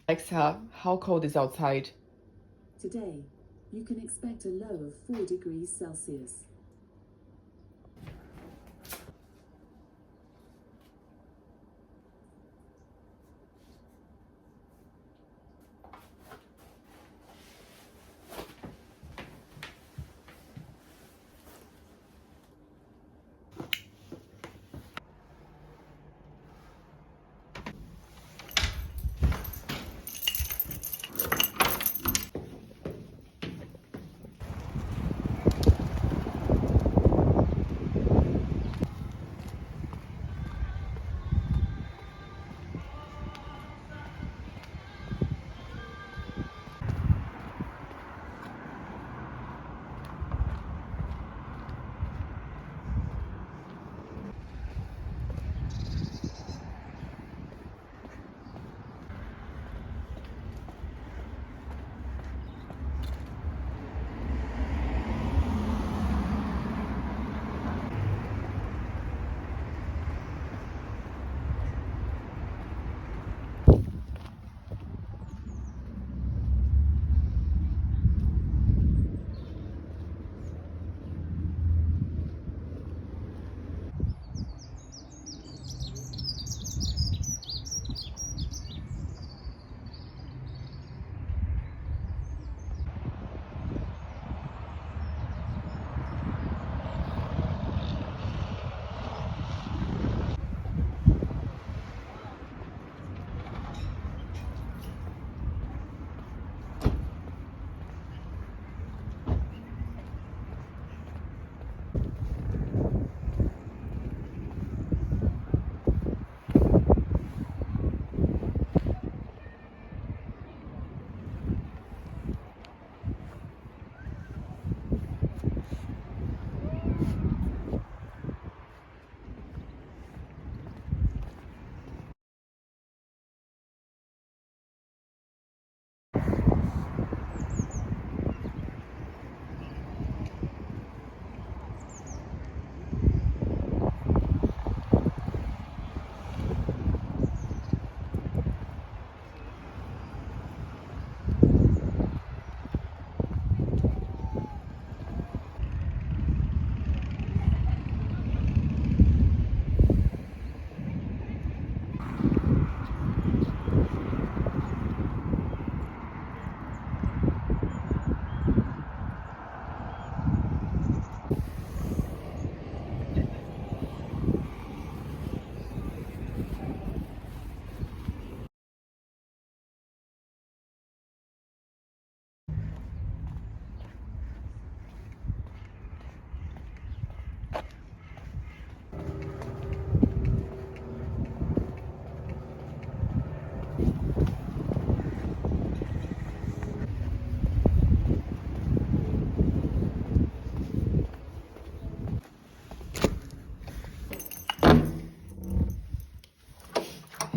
Alexa, how cold is outside? Today, you can expect a low of 4 degrees Celsius.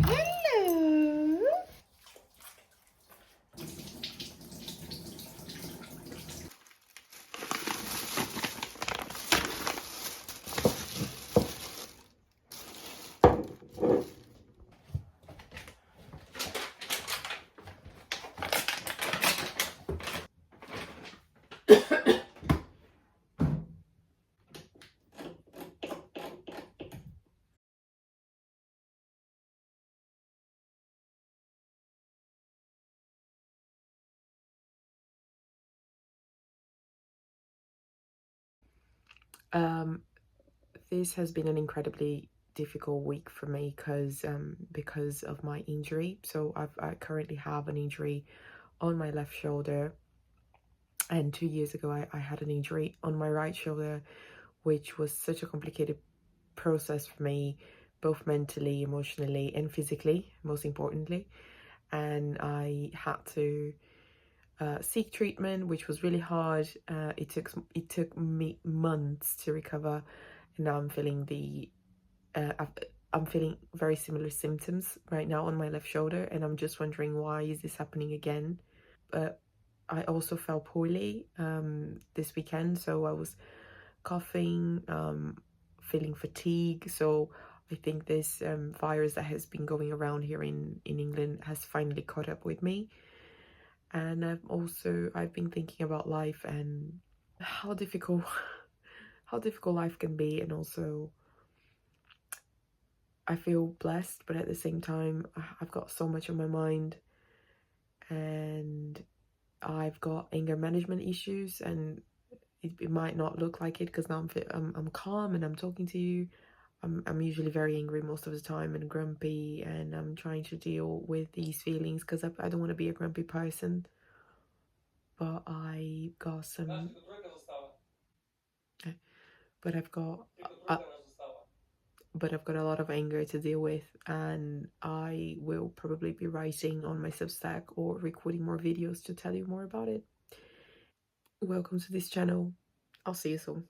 Hello. Um, this has been an incredibly difficult week for me because of my injury. So I currently have an injury on my left shoulder, and 2 years ago I had an injury on my right shoulder, which was such a complicated process for me, both mentally, emotionally, and physically, most importantly. And I had to seek treatment, which was really hard. It took me months to recover, and now I'm feeling very similar symptoms right now on my left shoulder, and I'm just wondering, why is this happening again? But I also felt poorly this weekend, so I was coughing, feeling fatigue. So I think this virus that has been going around here in England has finally caught up with me. And I've been thinking about life and how difficult how difficult life can be, and also I feel blessed, but at the same time I've got so much on my mind, and I've got anger management issues, and it might not look like it because now I'm calm and I'm talking to you. I'm usually very angry most of the time and grumpy, and I'm trying to deal with these feelings because I don't want to be a grumpy person. But I got some, but I've got, uh, but I've got a lot of anger to deal with, and I will probably be writing on my Substack or recording more videos to tell you more about it. Welcome to this channel. I'll see you soon.